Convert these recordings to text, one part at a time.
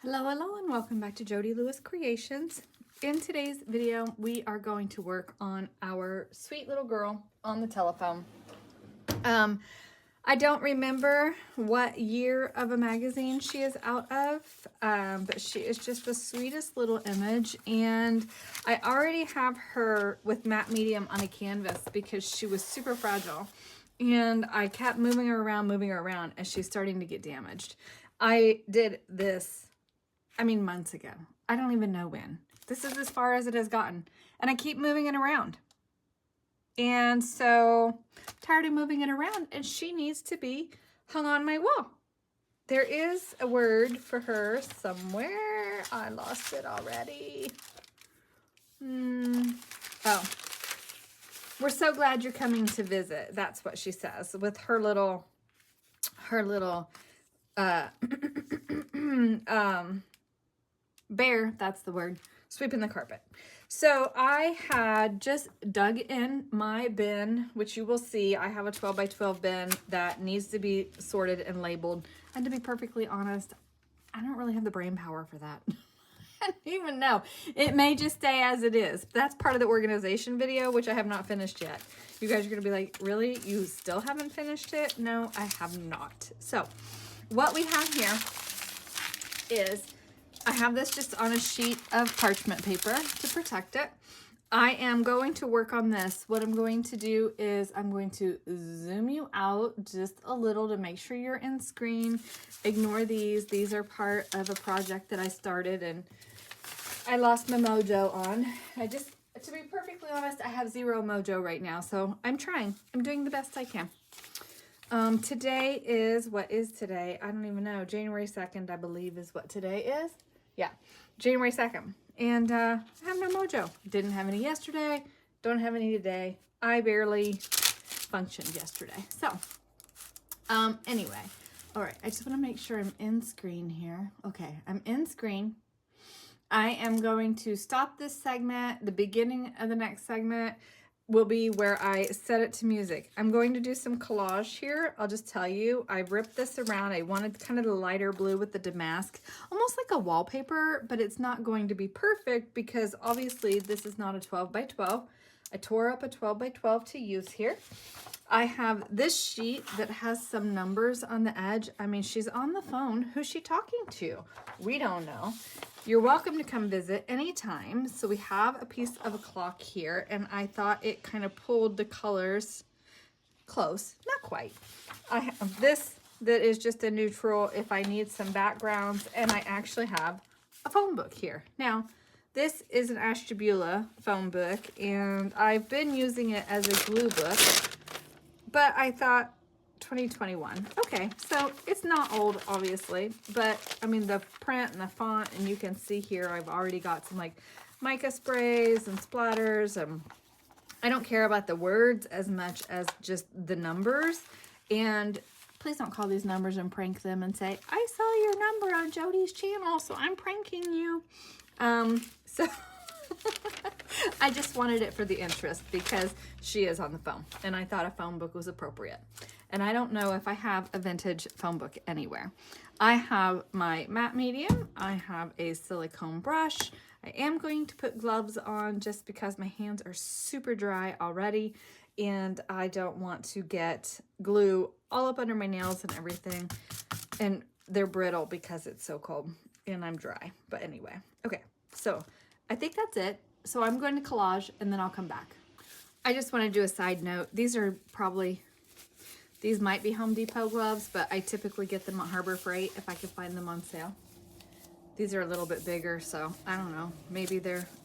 Hello, and welcome back to Jody Lewis Creations. In today's video, we are going to work on our sweet little girl on the telephone. I don't remember what year of a magazine she is out of, but she is just the sweetest little image, and I already have her with matte medium on a canvas because she was super fragile, and I kept moving her around, and she's starting to get damaged. I did this months ago. I don't even know when. This is as far as it has gotten. And I keep moving it around. And so, tired of moving it around, and she needs to be hung on my wall. There is a word for her somewhere. I lost it already. Oh. We're so glad you're coming to visit. That's what she says with her little bear, that's the word, sweeping the carpet. So I had just dug in my bin, which you will see. I have a 12 by 12 bin that needs to be sorted and labeled. And to be perfectly honest, I don't really have the brain power for that. I don't even know. It may just stay as it is. That's part of the organization video, which I have not finished yet. You guys are going to be like, really? You still haven't finished it? No, I have not. So what we have here is I have this just on a sheet of parchment paper to protect it. I am going to work on this. What I'm going to do is I'm going to zoom you out just a little to make sure you're in screen. Ignore these. These are part of a project that I started and I lost my mojo on. To be perfectly honest, I have zero mojo right now, so I'm trying. I'm doing the best I can. Today is, what is today? I don't even know. January 2nd, I believe, is what today is. Yeah, January 2nd. And I have no mojo. Didn't have any yesterday. Don't have any today. I barely functioned yesterday. So, anyway. All right, I just want to make sure I'm in screen here. Okay, I'm in screen. I am going to stop this segment. The beginning of the next segment will be where I set it to music. I'm going to do some collage here. I'll just tell you, I ripped this around. I wanted kind of the lighter blue with the damask, almost like a wallpaper, but it's not going to be perfect because obviously this is not a 12 by 12. I tore up a 12 by 12 to use here. I have this sheet that has some numbers on the edge. I mean, she's on the phone. Who's she talking to? We don't know. You're welcome to come visit anytime. So we have a piece of a clock here, and I thought it kind of pulled the colors close. Not quite. I have this that is just a neutral if I need some backgrounds, and I actually have a phone book here. Now, this is an Ashtabula phone book, and I've been using it as a glue book, but I thought 2021. Okay, so it's not old, obviously, but I mean the print and the font, and you can see here I've already got some like mica sprays and splatters, and I don't care about the words as much as just the numbers. And please don't call these numbers and prank them and say, I saw your number on Jody's channel, so I'm pranking you. So I just wanted it for the interest because she is on the phone, and I thought a phone book was appropriate. And I don't know if I have a vintage phone book anywhere. I have my matte medium. I have a silicone brush. I am going to put gloves on just because my hands are super dry already, and I don't want to get glue all up under my nails and everything. And they're brittle because it's so cold and I'm dry. But anyway, okay, so I think that's it. So I'm going to collage and then I'll come back. I just want to do a side note. These might be Home Depot gloves, but I typically get them at Harbor Freight if I can find them on sale. These are a little bit bigger, so I don't know. Maybe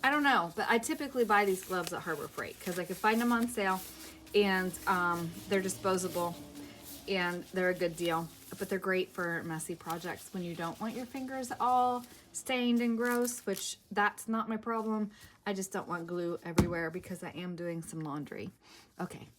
I don't know, but I typically buy these gloves at Harbor Freight because I can find them on sale, and they're disposable and they're a good deal. But they're great for messy projects when you don't want your fingers all stained and gross, which that's not my problem. I just don't want glue everywhere because I am doing some laundry. Okay.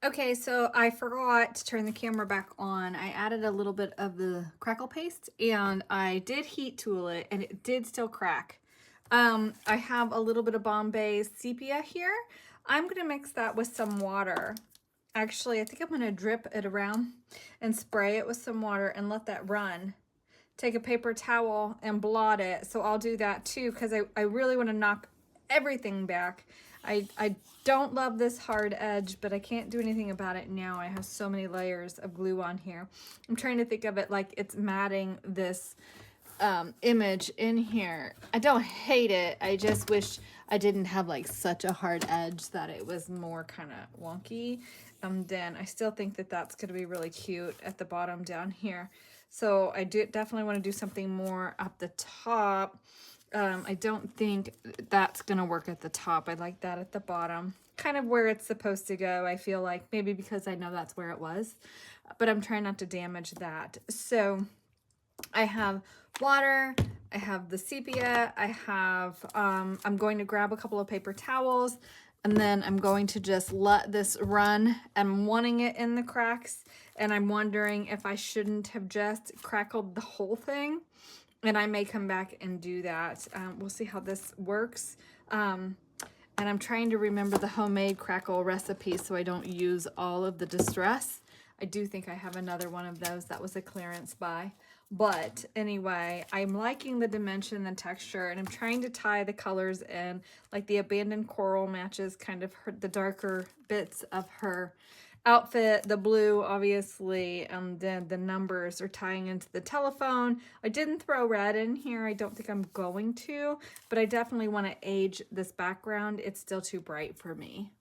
Okay, so I forgot to turn the camera back on. I added a little bit of the crackle paste and I did heat tool it and it did still crack. I have a little bit of Bombay sepia here. I'm gonna mix that with some water. Actually, I think I'm gonna drip it around and spray it with some water and let that run. Take a paper towel and blot it. So I'll do that too because I really wanna knock everything back. I don't love this hard edge, but I can't do anything about it now. I have so many layers of glue on here. I'm trying to think of it like it's matting this image in here. I don't hate it. I just wish I didn't have like such a hard edge that it was more kind of wonky. Then I still think that that's going to be really cute at the bottom down here. So I do definitely want to do something more up the top. I don't think that's going to work at the top. I like that at the bottom, kind of where it's supposed to go. I feel like maybe because I know that's where it was, but I'm trying not to damage that. So I have water, I have the sepia, I have, I'm going to grab a couple of paper towels and then I'm going to just let this run. I'm wanting it in the cracks and I'm wondering if I shouldn't have just crackled the whole thing. And I may come back and do that. We'll see how this works. And I'm trying to remember the homemade crackle recipe so I don't use all of the distress. I do think I have another one of those. That was a clearance buy. But anyway, I'm liking the dimension, the texture, and I'm trying to tie the colors in. Like the abandoned coral matches kind of the darker bits of her outfit, the blue obviously, and then the numbers are tying into the telephone. I didn't throw red in here. I don't think I'm going to, but I definitely want to age this background. It's still too bright for me.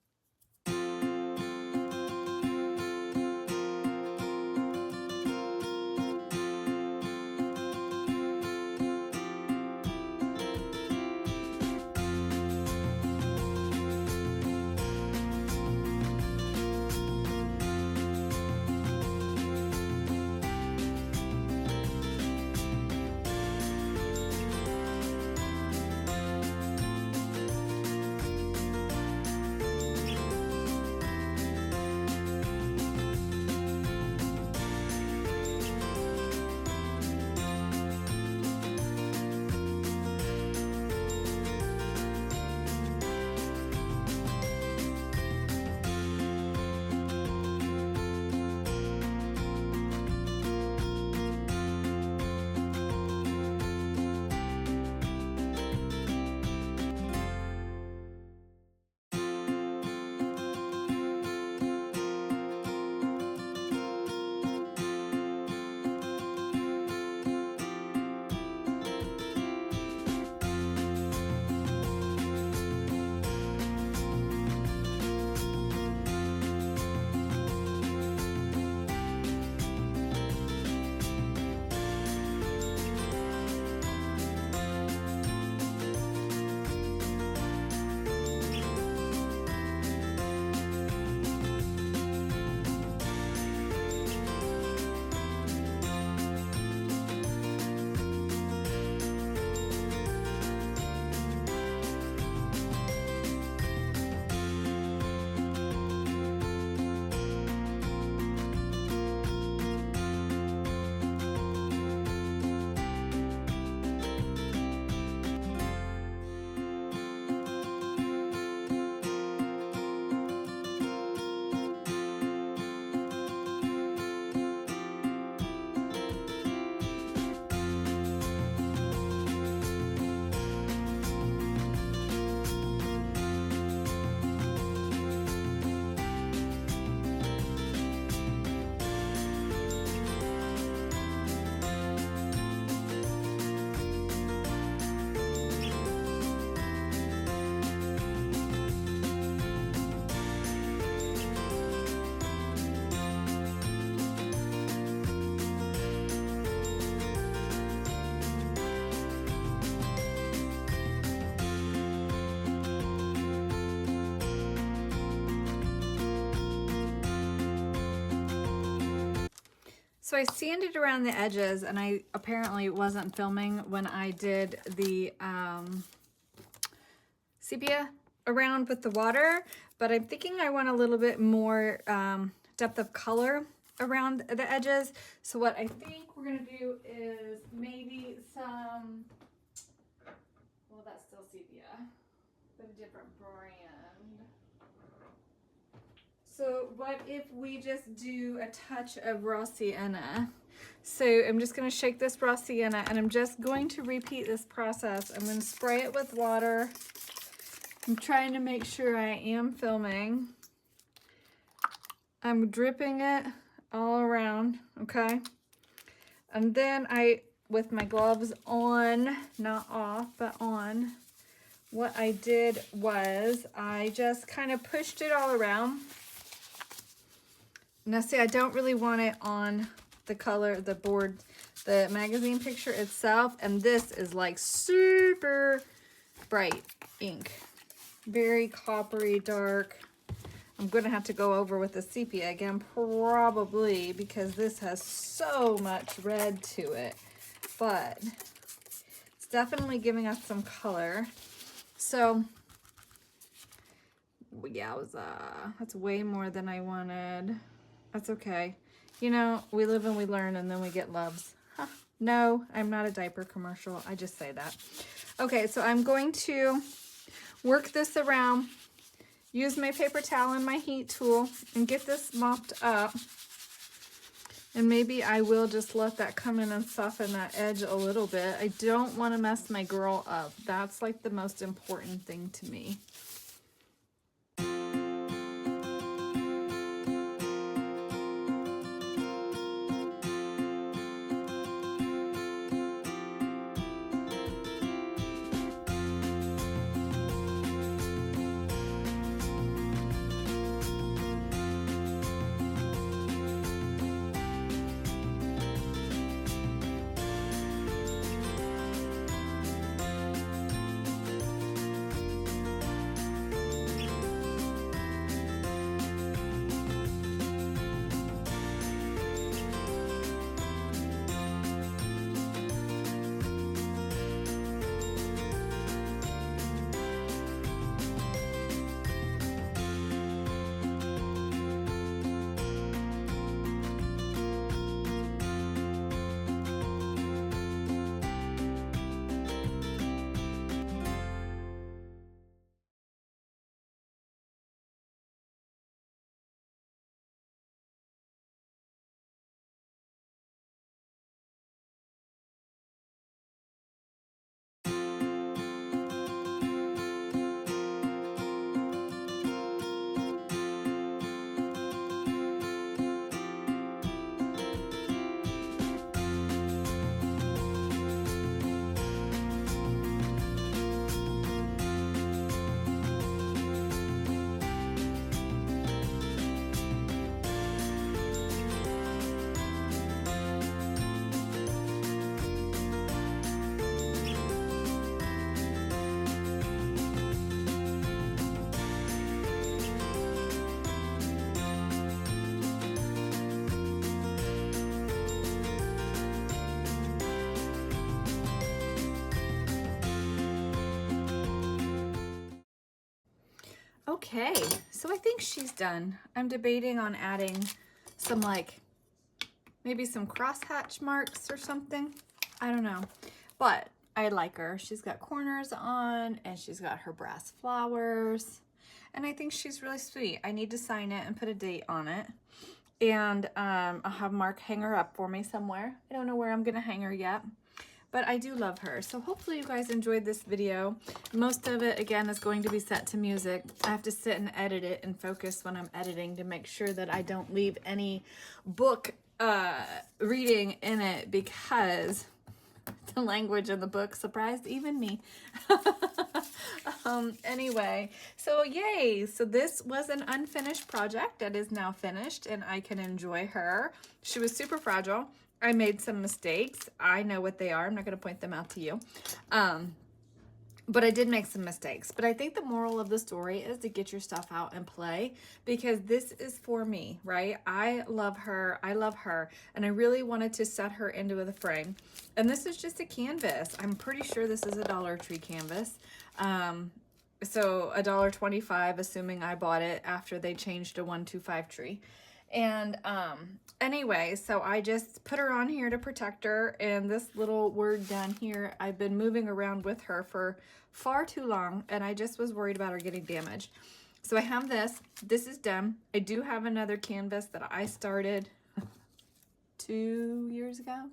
So I sanded around the edges, and I apparently wasn't filming when I did the sepia. around with the water, but I'm thinking I want a little bit more depth of color around the edges. So what I think we're gonna do is maybe some, well, that's still sepia, but a different brand. So what if we just do a touch of raw sienna? So I'm just going to shake this raw sienna, and I'm just going to repeat this process. I'm going to spray it with water. I'm trying to make sure I am filming. I'm dripping it all around, okay? And then with my gloves on, not off, but on, what I did was I just kind of pushed it all around. Now see, I don't really want it on the color, the board, the magazine picture itself, and this is like super bright ink. Very coppery dark. I'm gonna have to go over with the sepia again, probably, because this has so much red to it, but it's definitely giving us some color. So yeah, that's way more than I wanted. That's okay. You know, we live and we learn, and then we get loves. Huh. No, I'm not a diaper commercial. I just say that. Okay, so I'm going to work this around, use my paper towel and my heat tool, and get this mopped up. And maybe I will just let that come in and soften that edge a little bit. I don't want to mess my girl up. That's like the most important thing to me. Okay, so I think she's done. I'm debating on adding some, like, maybe some crosshatch marks or something. I don't know, but I like her. She's got corners on, and she's got her brass flowers, and I think she's really sweet. I need to sign it and put a date on it, and I'll have Mark hang her up for me somewhere. I don't know where I'm gonna hang her yet, but I do love her. So hopefully you guys enjoyed this video. Most of it, again, is going to be set to music. I have to sit and edit it and focus when I'm editing to make sure that I don't leave any book reading in it, because the language in the book surprised even me. Anyway, so yay. So this was an unfinished project that is now finished, and I can enjoy her. She was super fragile. I made some mistakes. I know what they are. I'm not going to point them out to you. But I did make some mistakes. But I think the moral of the story is to get your stuff out and play, because this is for me, right? I love her. I love her. And I really wanted to set her into the frame. And this is just a canvas. I'm pretty sure this is a Dollar Tree canvas. So $1.25, assuming I bought it after they changed a 125 tree. And anyway, so I just put her on here to protect her. And this little word down here, I've been moving around with her for far too long, and I just was worried about her getting damaged. So I have this. This is done. I do have another canvas that I started 2 years ago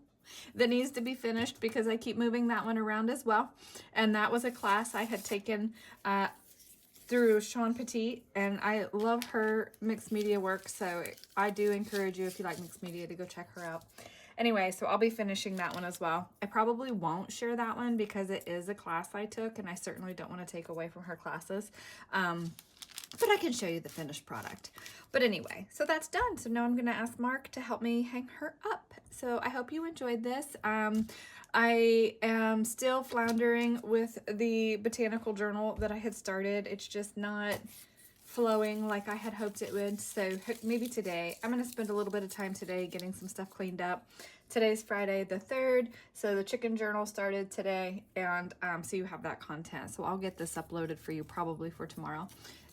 that needs to be finished because I keep moving that one around as well. And that was a class I had taken through Sean Petit, and I love her mixed media work, so I do encourage you, if you like mixed media, to go check her out. Anyway, so I'll be finishing that one as well. I probably won't share that one because it is a class I took, and I certainly don't want to take away from her classes. But I can show you the finished product. But anyway, so that's done. So now I'm going to ask Mark to help me hang her up. So I hope you enjoyed this. I am still floundering with the botanical journal that I had started. It's just not flowing like I had hoped it would. So maybe today, I'm going to spend a little bit of time today getting some stuff cleaned up. Today's Friday the 3rd, so the chicken journal started today, and so you have that content. So I'll get this uploaded for you probably for tomorrow,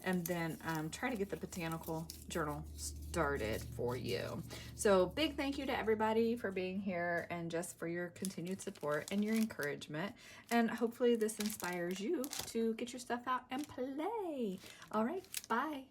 and then try to get the botanical journal started for you. So big thank you to everybody for being here and just for your continued support and your encouragement. And hopefully this inspires you to get your stuff out and play. All right, bye.